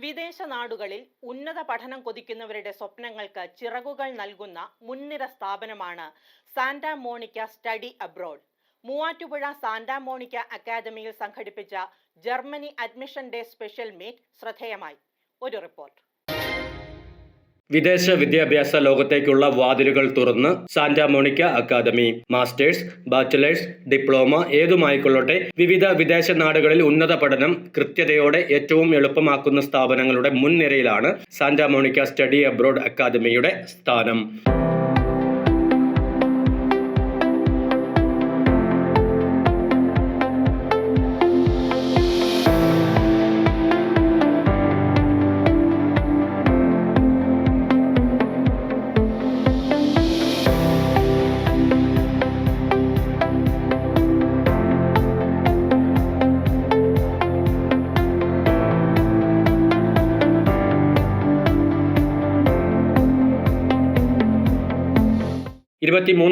വിദേശ നാടുകളിൽ ഉന്നത പഠനം കൊതിക്കുന്നവരുടെ സ്വപ്നങ്ങൾക്ക് ചിറകുകൾ നൽകുന്ന മുൻനിര സ്ഥാപനമാണ് Santa Monica study abroad. Muvattupuzha Santa Monica അക്കാദമിയിൽ സംഘടിപ്പിച്ച Germany admission day special meet ശ്രദ്ധേയമായി. ഒരു റിപ്പോർട്ട്. വിദേശ വിദ്യാഭ്യാസ ലോകത്തേക്കുള്ള വാതിലുകൾ തുറന്ന് Santa Monica academy. Masters, bachelors, diploma ഏതുമായിക്കൊള്ളട്ടെ, വിവിധ വിദേശ നാടുകളിൽ ഉന്നത പഠനം കൃത്യതയോടെ ഏറ്റവും എളുപ്പമാക്കുന്ന സ്ഥാപനങ്ങളുടെ മുൻനിരയിലാണ് സാന്റാ മോണിക്ക സ്റ്റഡി അബ്രോഡ് അക്കാദമിയുടെ സ്ഥാനം.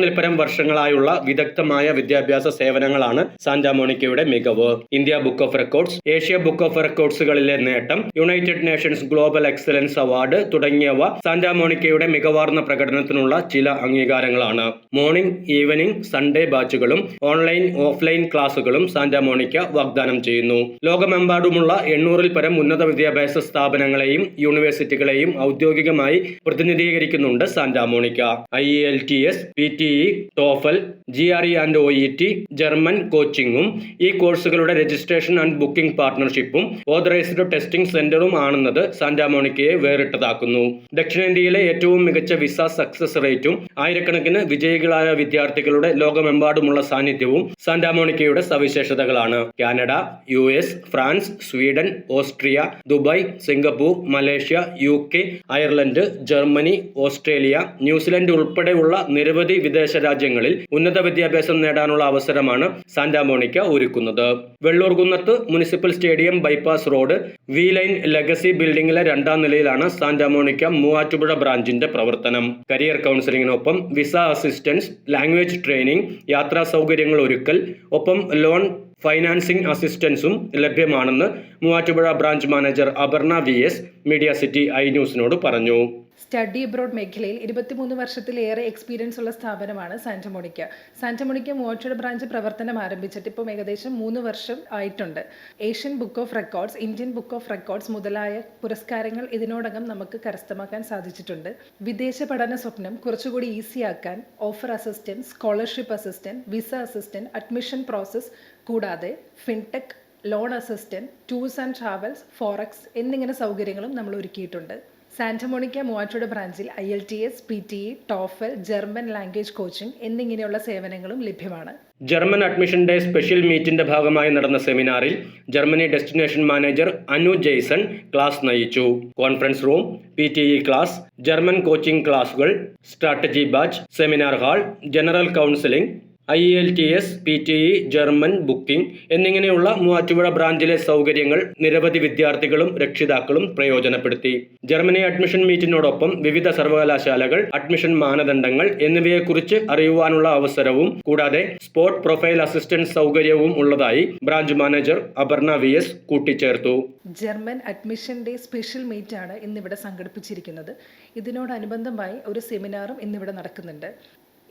ൽ പരം വർഷങ്ങളായുള്ള വിദഗ്ധമായ വിദ്യാഭ്യാസ സേവനങ്ങളാണ് സാന്റാ മോണിക്കയുടെ മികവ്. India book of records, Asia book of റെക്കോർഡ്സുകളിലെ നേട്ടം, United Nations global excellence award തുടങ്ങിയവ സാന്റാ മോണിക്കയുടെ മികവാർന്ന പ്രകടനത്തിനുള്ള ചില അംഗീകാരങ്ങളാണ്. മോർണിംഗ്, ഈവനിംഗ്, സൺഡേ ബാച്ചുകളും ഓൺലൈൻ ഓഫ്ലൈൻ ക്ലാസുകളും സാന്റാ മോണിക്ക വാഗ്ദാനം ചെയ്യുന്നു. ലോകമെമ്പാടുമുള്ള 800 പരം ഉന്നത വിദ്യാഭ്യാസ സ്ഥാപനങ്ങളെയും യൂണിവേഴ്സിറ്റികളെയും ഔദ്യോഗികമായി പ്രതിനിധീകരിക്കുന്നുണ്ട് Santa Monica. IELTS, PTE, TOEFL, GRE and OET, German കോച്ചിങ്ങും ഈ കോഴ്സുകളുടെ രജിസ്ട്രേഷൻ ആൻഡ് ബുക്കിംഗ് പാർട്ണർഷിപ്പും ഓതറൈസ്ഡ് ടെസ്റ്റിംഗ് സെന്ററും ആണെന്നത് സാന്റാ മോണിക്കയെ വേറിട്ടതാക്കുന്നു. ദക്ഷിണേന്ത്യയിലെ ഏറ്റവും മികച്ച വിസ സക്സസ് റേറ്റും ആയിരക്കണക്കിന് വിജയികളായ വിദ്യാർത്ഥികളുടെ ലോകമെമ്പാടുമുള്ള സാന്നിധ്യവും സാന്റാ മോണിക്കയുടെ സവിശേഷതകളാണ്. Canada, US, France, Sweden, Austria, Dubai, Singapore, Malaysia, UK, Ireland, Germany, Australia, New Zealand ഉൾപ്പെടെയുള്ള നിരവധി വിദേശ രാജ്യങ്ങളിൽ ഉന്നത വിദ്യാഭ്യാസം നേടാനുള്ള അവസരമാണ് സാന്റാ മോണിക്ക ഒരുക്കുന്നത്. വെള്ളൂർകുന്നത്ത് മുനിസിപ്പൽ സ്റ്റേഡിയം ബൈപ്പാസ് റോഡ് V-ലൈൻ ലെഗസി ബിൽഡിംഗിലെ 2ാം നിലയിലാണ് സാന്റാ മോണിക്ക മൂവാറ്റുപുഴ ബ്രാഞ്ചിന്റെ പ്രവർത്തനം. കരിയർ കൗൺസിലിംഗിനൊപ്പം വിസ അസിസ്റ്റൻസ്, ലാംഗ്വേജ് ട്രെയിനിങ്, യാത്രാ സൗകര്യങ്ങൾ ഒരുക്കൽ, ഒപ്പം ലോൺ ഫൈനാൻസിംഗ് അസിസ്റ്റൻസും ലഭ്യമാണെന്ന് Muvattupuzha branch manager Aparna VS Media City iNewsനോട് പറഞ്ഞു. സ്റ്റഡി അബ്രോഡ് മേഖലയിൽ 23 വർഷത്തിലേറെ എക്സ്പീരിയൻസ് ഉള്ള സ്ഥാപനമാണ് Santa Monica. Santa Monica Muvattupuzha branch പ്രവർത്തനം ആരംഭിച്ചിട്ട് ഇപ്പോൾ ഏകദേശം 3 വർഷം ആയിട്ടുണ്ട്. Asian book of records, Indian book of records മുതലായ പുരസ്കാരങ്ങൾ ഇതിനോടകം നമുക്ക് കരസ്ഥമാക്കാൻ സാധിച്ചിട്ടുണ്ട്. വിദേശ പഠന സ്വപ്നം കുറച്ചുകൂടി ഈസിയാക്കാൻ offer assistant, scholarship assistant, visa assistant, admission process കൂടാതെ fintech, loan assistant, tours and travels, forex എന്നിങ്ങനെ സൗകര്യങ്ങളും നമ്മൾ ഒരുക്കിയിട്ടുണ്ട്. സാന്റാ മോണിക്ക മൂവാറ്റുപുഴ ബ്രാഞ്ചിൽ IELTS, PTE, TOEFL, German language coaching എന്നിങ്ങനെയുള്ള സേവനങ്ങളും ലഭ്യമാണ്. ജർമ്മൻ അഡ്മിഷൻ ഡേ സ്പെഷ്യൽ മീറ്റിന്റെ ഭാഗമായി നടന്ന സെമിനാറിൽ Germany destination manager Anu Jason class നയിച്ചു. Conference room, PTE class, German coaching ക്ലാസുകൾ, strategy batch, seminar hall, general counselling, IELTS, PTE, German booking എന്നിങ്ങനെയുള്ള മൂവാറ്റുപുഴ ബ്രാഞ്ചിലെ സൗകര്യങ്ങൾ നിരവധി വിദ്യാർത്ഥികളും രക്ഷിതാക്കളും പ്രയോജനപ്പെടുത്തി. ജർമ്മനി അഡ്മിഷൻ മീറ്റിനോടൊപ്പം വിവിധ സർവകലാശാലകൾ, അഡ്മിഷൻ മാനദണ്ഡങ്ങൾ എന്നിവയെക്കുറിച്ച് അറിയുവാനുള്ള അവസരവും കൂടാതെ സ്പോട്ട് പ്രൊഫൈൽ അസിസ്റ്റൻസ് സൗകര്യവും ഉള്ളതായി ബ്രാഞ്ച് മാനേജർ അപർണ VS കൂട്ടിച്ചേർത്തു. ജർമ്മൻ അഡ്മിഷൻ ഡേ സ്പെഷ്യൽ മീറ്റാണ് ഇന്നിവിടെ സംഘടിപ്പിച്ചിരിക്കുന്നത്. ഇതിനോടനുബന്ധമായി ഒരു സെമിനാറും ഇന്നിവിടെ നടക്കുന്നുണ്ട്.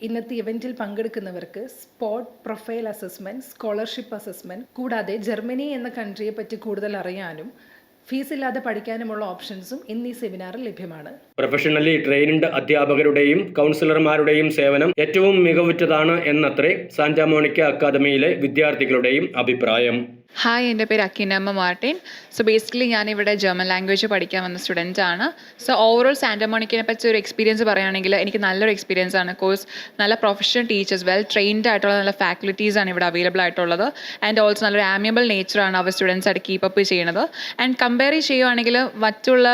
ഇന്നത്തെ ഇവൻറ്റിൽ പങ്കെടുക്കുന്നവർക്ക് spot profile assessment, scholarship assessment കൂടാതെ ജർമ്മനി എന്ന കൺട്രിയെ പറ്റി കൂടുതൽ അറിയാനും ഫീസ് ഇല്ലാതെ പഠിക്കാനുമുള്ള ഓപ്ഷൻസും ഇന്ന് ഈ സെമിനാറിൽ ലഭ്യമാണ്. പ്രൊഫഷണലി ട്രെയിൻഡ് അധ്യാപകരുടെയും കൗൺസിലർമാരുടെയും സേവനം ഏറ്റവും മികവുറ്റതാണ് എന്നത്രേ സാന്റാ മോണിക്ക അക്കാദമിയിലെ വിദ്യാർത്ഥികളുടെയും അഭിപ്രായം. ഹായ്, എൻ്റെ പേര് അക്കിനമ്മ മാർട്ടിൻ. സോ ബേസിക്കലി ഞാനിവിടെ ജർമ്മൻ ലാംഗ്വേജ് പഠിക്കാൻ വന്ന സ്റ്റുഡൻ്റ് ആണ്. സോ ഓവറോൾ സാന്റാ മോണിക്കയെ പറ്റി ഒരു എക്സ്പീരിയൻസ് പറയുകയാണെങ്കിൽ എനിക്ക് നല്ലൊരു എക്സ്പീരിയൻസ് ആണ്. കോഴ്സ് നല്ല പ്രൊഫഷണൽ ടീച്ചേഴ്സ്, വെൽ ട്രെയിൻഡ് ആയിട്ടുള്ള നല്ല ഫാക്കൽറ്റീസ് ആണ് ഇവിടെ അവൈലബിൾ ആയിട്ടുള്ളത്. ആൻഡ് ഓൾസോ നല്ലൊരു ആമിയബിൾ നേച്ചറാണ് അവർ സ്റ്റുഡൻസ് ആയിട്ട് കീപ്പപ്പ് ചെയ്യുന്നത്. ആൻഡ് കമ്പയർ ചെയ്യുകയാണെങ്കിൽ മറ്റുള്ള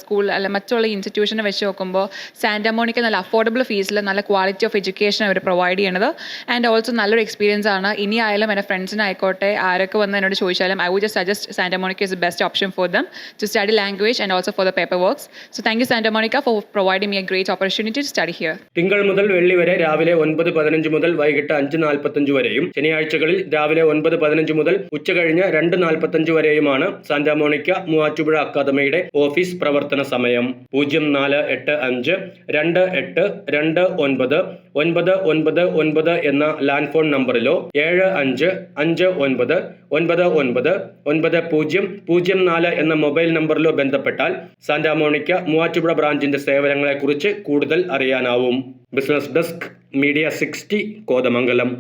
സ്കൂൾ അല്ല മറ്റുള്ള ഇൻസ്റ്റിറ്റ്യൂഷനെ വെച്ച് നോക്കുമ്പോൾ സാന്റാ മോണിക്ക നല്ല അഫോർഡബിൾ ഫീസിൽ നല്ല ക്വാളിറ്റി ഓഫ് എഡ്യൂക്കേഷൻ അവർ പ്രൊവൈഡ് ചെയ്യണത്. ആൻഡ് ഓൾസോ നല്ലൊരു എക്സ്പീരിയൻസ് ആണ്. ഇനി ആയാലും എൻ്റെ ഫ്രണ്ട്സിനായിക്കോട്ടെ ആരൊക്കെ വന്ന് വന്ന് എന്നോട് ചോദിച്ചാലും I would just suggest Santa Monica is the best option for them to study language and also for the paper works. So thank you Santa Monica for providing me a great opportunity to study here. തിങ്കൾ മുതൽ വെള്ളി വരെ രാവിലെ 9:15 മുതൽ വൈകിട്ട് 5:45 വരെയും ശനിയാഴ്ചകളിൽ രാവിലെ 9:15 മുതൽ ഉച്ചകഴിഞ്ഞ് 2:45 വരെയുമാണ് സാന്റാ മോണിക്ക മൂവാറ്റുപുഴ അക്കാദമിയുടെ ഓഫീസ് പ്രവർത്തന സമയം. 0485-2829-999 എന്ന ലാൻഡ് ഫോൺ നമ്പറിലോ 7559999004 എന്ന മൊബൈൽ നമ്പറിലോ ബന്ധപ്പെട്ടാൽ സാന്റാ മോണിക്ക മൂവാറ്റുപുഴ ബ്രാഞ്ചിന്റെ സേവനങ്ങളെക്കുറിച്ച് കൂടുതൽ അറിയാനാവും. Business desk, media 60, Kothamangalam.